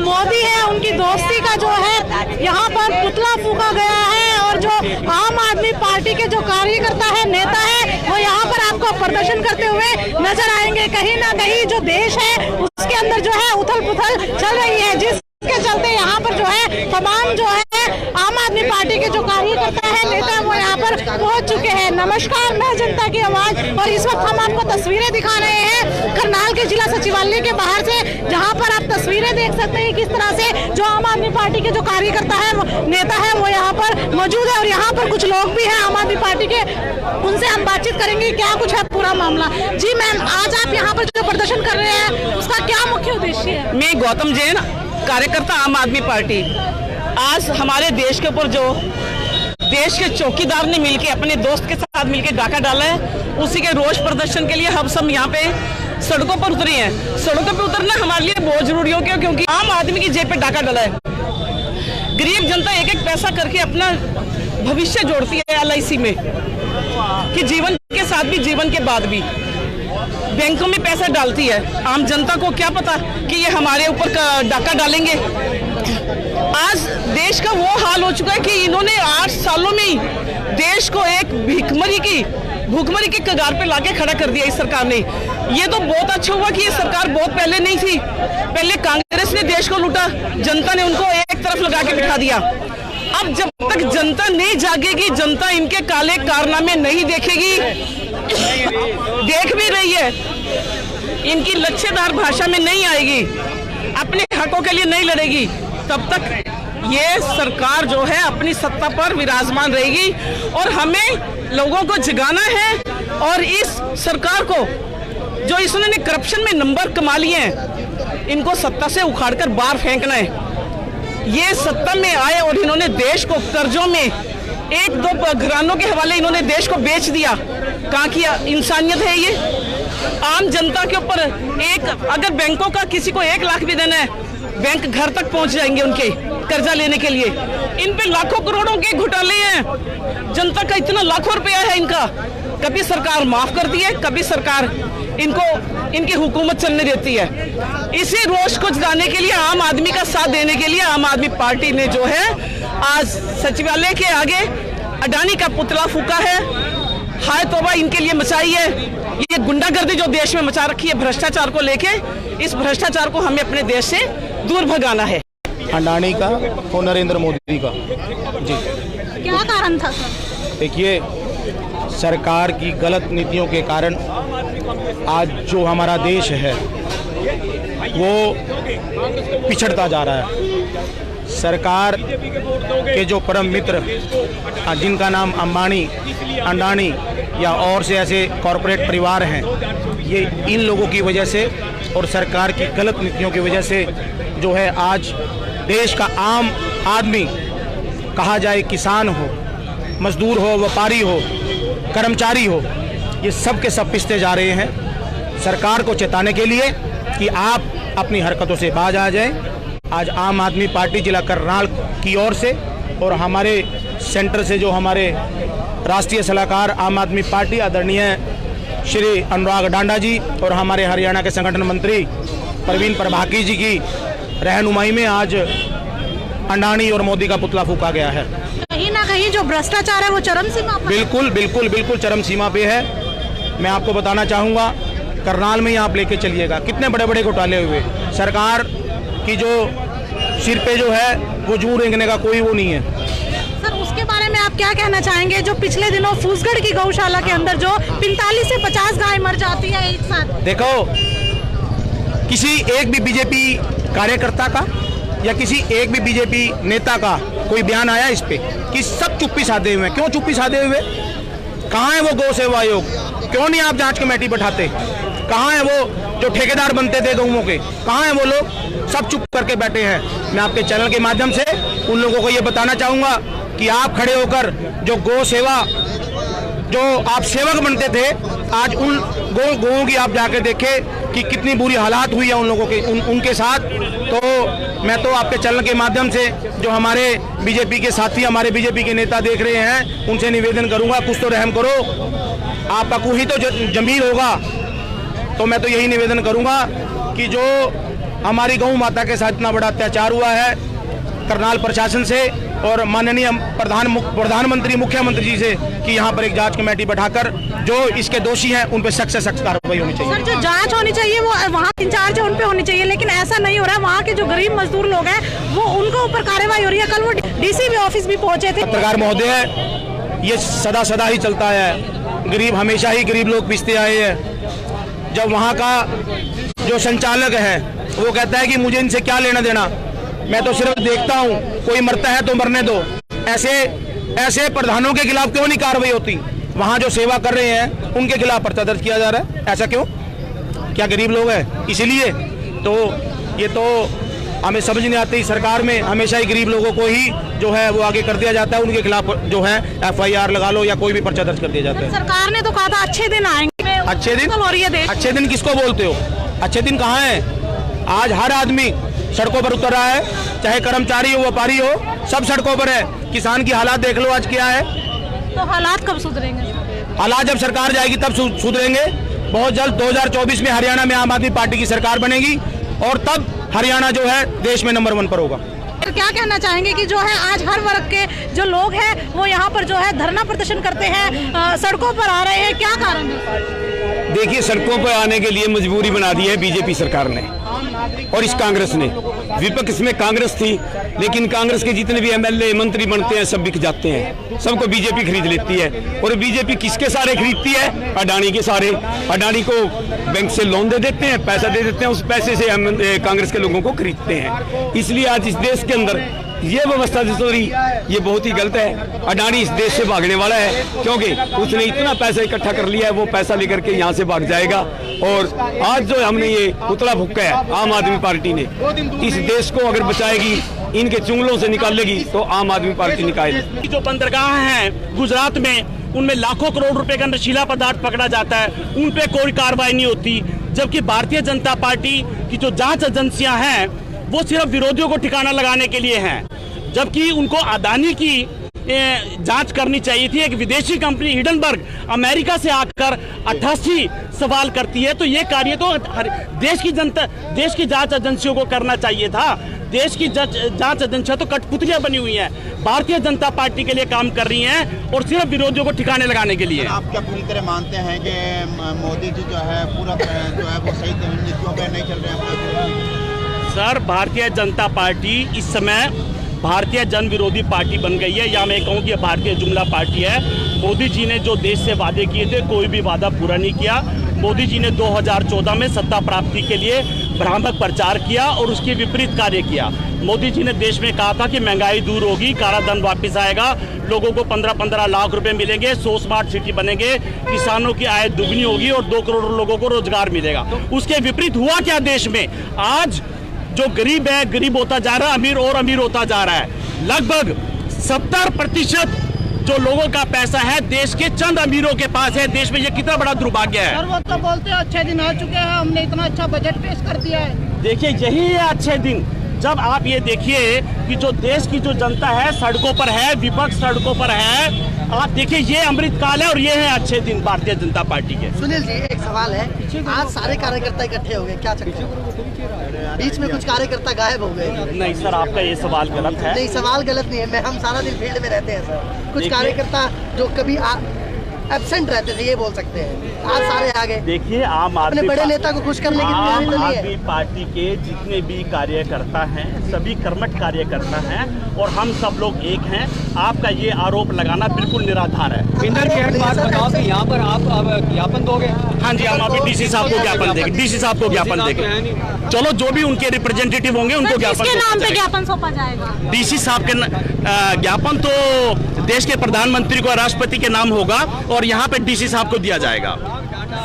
मोदी है उनकी दोस्ती का जो है यहाँ पर पुतला फूका गया है और जो आम आदमी पार्टी के जो कार्यकर्ता है, नेता है, वो यहाँ पर आपको प्रदर्शन करते हुए नजर आएंगे। कहीं ना कहीं जो देश है उसके अंदर जो है उथल पुथल चल रही है, जिसके चलते यहाँ पर जो है तमाम जो है आम आदमी पार्टी के जो कार्यकर्ता है, नेता है, वो यहाँ पर पहुंच चुके हैं। नमस्कार, मैं जनता की आवाज और इस वक्त हम आपको तस्वीरें दिखा रहे हैं करनाल के जिला सचिवालय के बाहर से, जहां पर आप तस्वीरें देख सकते हैं किस तरह से जो आम आदमी पार्टी के जो कार्यकर्ता है, नेता है, वो यहाँ पर मौजूद है और यहाँ पर कुछ लोग भी हैं आम आदमी पार्टी के, उनसे हम बातचीत करेंगे क्या कुछ है पूरा मामला। जी मैम, आज आप यहाँ पर जो प्रदर्शन कर रहे हैं उसका क्या मुख्य उद्देश्य है? मैं गौतम जैन, कार्यकर्ता आम आदमी पार्टी। आज हमारे देश के ऊपर जो देश के चौकीदार ने मिलकर अपने दोस्त के साथ मिलकर डाका डाला है, उसी के रोष प्रदर्शन के लिए हम सब यहाँ पे सड़कों पर उतरे हैं। सड़कों पर उतरना हमारे लिए बहुत जरूरी हो गया, क्योंकि आम आदमी की जेब पे डाका डाला है। गरीब जनता एक एक पैसा करके अपना भविष्य जोड़ती है LIC में, कि जीवन के साथ भी जीवन के बाद भी बैंकों में पैसा डालती है। आम जनता को क्या पता कि ये हमारे ऊपर डाका डालेंगे। आज देश का वो हाल हो चुका है कि इन्होंने 8 सालों में ही देश को एक भूखमरी के कगार पे लाके खड़ा कर दिया इस सरकार ने। ये तो बहुत अच्छा हुआ कि ये सरकार बहुत पहले नहीं थी। पहले कांग्रेस ने देश को लूटा, जनता ने उनको एक तरफ लगा के बिठा दिया। अब जब तक जनता नहीं जागेगी, जनता इनके काले कारनामे नहीं देखेगी, देख भी रही है, इनकी लच्छेदार भाषा में नहीं आएगी, अपने हकों के लिए नहीं लड़ेगी, तब तक ये सरकार जो है अपनी सत्ता पर विराजमान रहेगी। और हमें लोगों को जगाना है और इस सरकार को, जो इसने करप्शन में नंबर कमा लिए हैं, इनको सत्ता से उखाड़कर बाहर फेंकना है। ये सत्ता में आए और इन्होंने देश को कर्जों में 1-2 घरानों के हवाले इन्होंने देश को बेच दिया। कहाँ की इंसानियत है ये? आम जनता के ऊपर अगर बैंकों का किसी को 1 लाख भी देना है, बैंक घर तक पहुंच जाएंगे उनके कर्जा लेने के लिए। इन पे लाखों करोड़ों के घोटाले हैं, जनता का इतना लाखों रुपया है इनका। कभी सरकार माफ करती है, कभी सरकार इनकी हुकूमत चलने देती है। इसी रोष को जताने के लिए, आम आदमी का साथ देने के लिए आम आदमी पार्टी ने जो है आज सचिवालय के आगे अडानी का पुतला फूका है। हाय तौबा इनके लिए मचाई है। ये गुंडागर्दी जो देश में मचा रखी है भ्रष्टाचार को लेके, इस भ्रष्टाचार को हमें अपने देश से दूर भगाना है। अडानी का और नरेंद्र मोदी का। जी, क्या कारण था? देखिए, सरकार की गलत नीतियों के कारण आज जो हमारा देश है वो पिछड़ता जा रहा है। सरकार के जो परम मित्र, जिनका नाम अंबानी, अडानी या और से ऐसे कॉरपोरेट परिवार हैं, ये इन लोगों की वजह से और सरकार की गलत नीतियों की वजह से जो है आज देश का आम आदमी, कहा जाए किसान हो, मजदूर हो, व्यापारी हो, कर्मचारी हो, ये सब के सब पिसते जा रहे हैं। सरकार को चेताने के लिए कि आप अपनी हरकतों से बाज आ जाएं। आज आम आदमी पार्टी जिला करनाल की ओर से और हमारे सेंटर से जो हमारे राष्ट्रीय सलाहकार आम आदमी पार्टी आदरणीय श्री अनुराग डांडा जी और हमारे हरियाणा के संगठन मंत्री प्रवीण प्रभाकी जी की रहनुमाई में आज अडानी और मोदी का पुतला फूका गया है। कहीं ना कहीं जो भ्रष्टाचार है वो चरम सीमा पर। बिल्कुल चरम सीमा पे है। मैं आपको बताना चाहूँगा, करनाल में ही आप लेके चलिएगा, कितने बड़े बड़े घोटाले हुए। सरकार की जो सिर पे जो है वो जू रेंगने का कोई वो नहीं है। सर, उसके बारे में आप क्या कहना चाहेंगे? जो पिछले दिनों फूसगढ़ की गौशाला के अंदर जो 45 से 50 गाय मर जाती है एक साथ। देखो, किसी एक भी बीजेपी कार्यकर्ता का या किसी एक भी बीजेपी नेता का कोई बयान आया इस पे? कि सब चुप्पी साधे हुए हैं। क्यों चुप्पी साधे हुए? कहाँ है वो गौ सेवा आयोग? क्यों नहीं आप जांच कमेटी बैठाते? कहाँ है वो जो ठेकेदार बनते थे गौओं के? कहाँ है वो लोग? सब चुप करके बैठे हैं। मैं आपके चैनल के माध्यम से उन लोगों को ये बताना चाहूँगा कि आप खड़े होकर जो गौ सेवा, जो आप सेवक बनते थे, आज उन गौओं की आप जाकर देखें कि कितनी बुरी हालात हुई है उन लोगों के उनके साथ। तो मैं तो आपके चैनल के माध्यम से जो हमारे बीजेपी के साथी, हमारे बीजेपी के नेता देख रहे हैं, उनसे निवेदन करूंगा, कुछ तो रहम करो। आपका कोई तो जमीर होगा, तो मैं तो यही निवेदन करूंगा कि जो हमारी गौ माता के साथ इतना बड़ा अत्याचार हुआ है करनाल प्रशासन से और माननीय प्रधानमंत्री मुख्यमंत्री जी से कि यहाँ पर एक जांच कमेटी बैठाकर जो इसके दोषी हैं उन पर सख्त से सख्त कार्रवाई होनी चाहिए। सर, जो जांच होनी चाहिए वो वहाँ इंचार्ज है उन पे होनी चाहिए, लेकिन ऐसा नहीं हो रहा है। वहाँ के जो गरीब मजदूर लोग हैं वो उनके ऊपर कार्रवाई हो रही है। कल वो डीसी ऑफिस भी पहुंचे थे। पत्रकार महोदय, ये सदा ही चलता है, गरीब हमेशा ही गरीब लोग पिसते आए हैं। जब वहाँ का जो संचालक है वो कहता है कि मुझे इनसे क्या लेना देना, मैं तो सिर्फ देखता हूँ, कोई मरता है तो मरने दो। ऐसे प्रधानों के खिलाफ क्यों नहीं कार्रवाई होती? वहाँ जो सेवा कर रहे हैं उनके खिलाफ पर्चा दर्ज किया जा रहा है, ऐसा क्यों? क्या गरीब लोग हैं इसलिए? तो ये तो हमें समझ नहीं आती। सरकार में हमेशा ही गरीब लोगों को ही जो है वो आगे कर दिया जाता है, उनके खिलाफ जो है FIR लगा लो या कोई भी पर्चा दर्ज कर दिया जाता है। सरकार ने तो कहा था अच्छे दिन आएंगे। अच्छे दिन हो रही है? अच्छे दिन किसको बोलते हो? अच्छे दिन कहाँ है? आज हर आदमी सड़कों पर उतर रहा है, चाहे कर्मचारी हो व्यापारी हो, सब सड़कों पर है। किसान की हालात देख लो आज क्या है। तो हालात कब सुधरेंगे? हालात जब सरकार जाएगी तब सुधरेंगे। बहुत जल्द 2024 में हरियाणा में आम आदमी पार्टी की सरकार बनेगी और तब हरियाणा जो है देश में नंबर 1 पर होगा। क्या कहना चाहेंगे कि जो है आज हर वर्ग के जो लोग हैं वो यहाँ पर जो है धरना प्रदर्शन करते हैं, सड़कों पर आ रहे हैं, क्या कारण है? देखिए, सड़कों पर आने के लिए मजबूरी बना दी है बीजेपी सरकार ने और इस कांग्रेस ने। विपक्ष में कांग्रेस थी, लेकिन कांग्रेस के जितने भी MLA मंत्री बनते हैं सब बिक जाते हैं, सबको बीजेपी खरीद लेती है। और बीजेपी किसके सारे खरीदती है? अडानी के सारे। अडानी को बैंक से लोन दे देते हैं, पैसा दे देते हैं, उस पैसे से हम कांग्रेस के लोगों को खरीदते हैं। इसलिए आज इस देश के अंदर ये व्यवस्था जो हो रही ये बहुत ही गलत है। अडानी इस देश से भागने वाला है, क्योंकि उसने इतना पैसा इकट्ठा कर लिया है, वो पैसा लेकर के यहाँ से भाग जाएगा। और आज जो हमने ये पुतला फूंका है आम आदमी पार्टी ने, इस देश को अगर बचाएगी, इनके चुंगलों से निकालेगी तो आम आदमी पार्टी निकालेगी। जो बंदरगाह हैं गुजरात में, उनमें लाखों करोड़ रुपए का नशीला पदार्थ पकड़ा जाता है, उन पे कोई कार्रवाई नहीं होती। जबकि भारतीय जनता पार्टी की जो जांच एजेंसियां हैं वो सिर्फ विरोधियों को ठिकाना लगाने के लिए हैं, जबकि उनको अडानी की जांच करनी चाहिए थी। एक विदेशी कंपनी हिडनबर्ग अमेरिका से आकर 88 सवाल करती है, तो ये कार्य तो देश की जनता, देश की जांच एजेंसियों को करना चाहिए था। देश की जांच एजेंसियां तो कठपुतलियां बनी हुई हैं, भारतीय जनता पार्टी के लिए काम कर रही हैं और सिर्फ विरोधियों को ठिकाने लगाने के लिए। आप क्या पूरी तरह मानते हैं कि मोदी जी जो है पूरा जो है वो सही नीतियों पर नहीं चल रहे हैं? सर, भारतीय जनता पार्टी इस समय भारतीय जन विरोधी पार्टी बन गई है, या मैं कहूँ कि भारतीय जुमला पार्टी है। मोदी जी ने जो देश से वादे किए थे कोई भी वादा पूरा नहीं किया। मोदी जी ने 2014 में सत्ता प्राप्ति के लिए भ्रामक प्रचार किया और उसके विपरीत कार्य किया। मोदी जी ने देश में कहा था कि महंगाई दूर होगी, काला धन वापस आएगा, लोगों को 15-15 लाख रुपए मिलेंगे, 100 स्मार्ट सिटी बनेंगे, किसानों की आय दुगनी होगी और 2 करोड़ लोगों को रोजगार मिलेगा। उसके विपरीत हुआ क्या देश में? आज जो गरीब है गरीब होता जा रहा है, अमीर और अमीर होता जा रहा है। लगभग 70% जो लोगों का पैसा है देश के चंद अमीरों के पास है। देश में ये कितना बड़ा दुर्भाग्य है। सर, वो तो बोलते हैं अच्छे दिन आ चुके हैं, हमने इतना अच्छा बजट पेश कर दिया है। देखिए, यही है अच्छे दिन, जब आप ये देखिए कि जो देश की जो जनता है सड़कों पर है, विपक्ष सड़कों पर है। आप देखिए, ये अमृतकाल है और ये है अच्छे दिन भारतीय जनता पार्टी के। सुनील जी, एक सवाल है, आज सारे कार्यकर्ता इकट्ठे हो गए, क्या चक्कर? बीच में कुछ कार्यकर्ता गायब हो गए। नहीं सर, आपका ये सवाल गलत है। नहीं, सवाल गलत नहीं है, हम सारा दिन फील्ड में रहते हैं सर। कुछ कार्यकर्ता जो कभी एब्सेंट रहते थे, ये बोल सकते हैं, आज सारे आ गए। देखिए, आम आदमी बड़े नेता को खुश करने की तैयारी तो नहीं है। आम आदमी पार्टी के जितने भी कार्यकर्ता हैं सभी कर्मठ कार्यकर्ता हैं और हम सब लोग एक हैं। आपका ये आरोप लगाना बिल्कुल निराधार है। बताओ कि यहाँ पर आप अब ज्ञापन दोगे? हाँ जी, हम अभी डीसी साहब को ज्ञापन देंगे। डीसी साहब को ज्ञापन देंगे। चलो, जो भी उनके रिप्रेजेंटेटिव होंगे उनको ज्ञापन किसके नाम पे ज्ञापन सौंपा जाएगा? डीसी साहब के ज्ञापन तो देश के प्रधानमंत्री को, राष्ट्रपति के नाम होगा और यहाँ पे डीसी साहब को दिया जाएगा।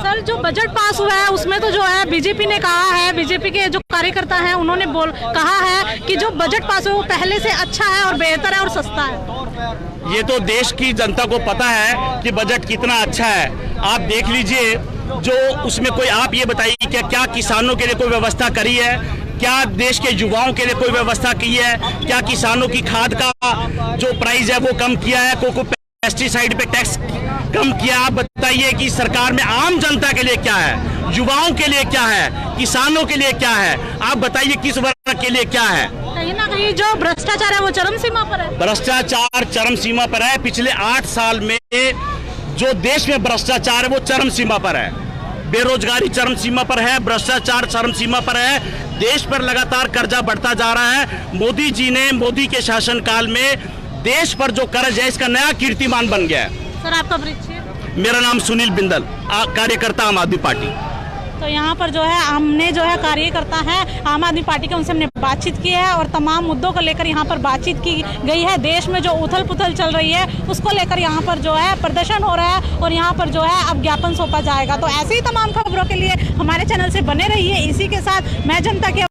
सर, जो बजट पास हुआ है उसमें तो जो है बीजेपी ने कहा है, बीजेपी के जो कार्यकर्ता हैं उन्होंने कहा है कि जो बजट पास हुआ वो पहले से अच्छा है और बेहतर है और सस्ता है। ये तो देश की जनता को पता है कि बजट कितना अच्छा है। आप देख लीजिए, जो उसमें कोई, आप ये बताइए क्या किसानों के लिए कोई व्यवस्था करी है? क्या देश के युवाओं के लिए कोई व्यवस्था की है? क्या किसानों की खाद का जो प्राइस है वो कम किया है? पेस्टिसाइड पे टैक्स कम किया। आप बताइए कि सरकार में आम जनता के लिए क्या है, युवाओं के लिए क्या है, किसानों के लिए क्या है? आप बताइए किस वर्ग के लिए क्या है? कहीं ना कहीं जो भ्रष्टाचार है वो चरम सीमा पर है। भ्रष्टाचार चरम सीमा पर है। पिछले 8 साल में जो देश में भ्रष्टाचार है वो चरम सीमा पर है। बेरोजगारी चरम सीमा पर है, भ्रष्टाचार चरम सीमा पर है, देश पर लगातार कर्जा बढ़ता जा रहा है। मोदी जी ने, मोदी के शासनकाल में देश पर जो कर्ज है इसका नया कीर्तिमान बन गया है। सर आपका परिचय? मेरा नाम सुनील बिंदल, कार्यकर्ता आम आदमी पार्टी। तो यहाँ पर जो है हमने जो है कार्यकर्ता है आम आदमी पार्टी के, उनसे हमने बातचीत की है और तमाम मुद्दों को लेकर यहाँ पर बातचीत की गई है। देश में जो उथल पुथल चल रही है उसको लेकर यहाँ पर जो है प्रदर्शन हो रहा है और यहाँ पर जो है अब ज्ञापन सौंपा जाएगा। तो ऐसे ही तमाम खबरों के लिए हमारे चैनल से बने रहिए। इसी के साथ मैं जनता की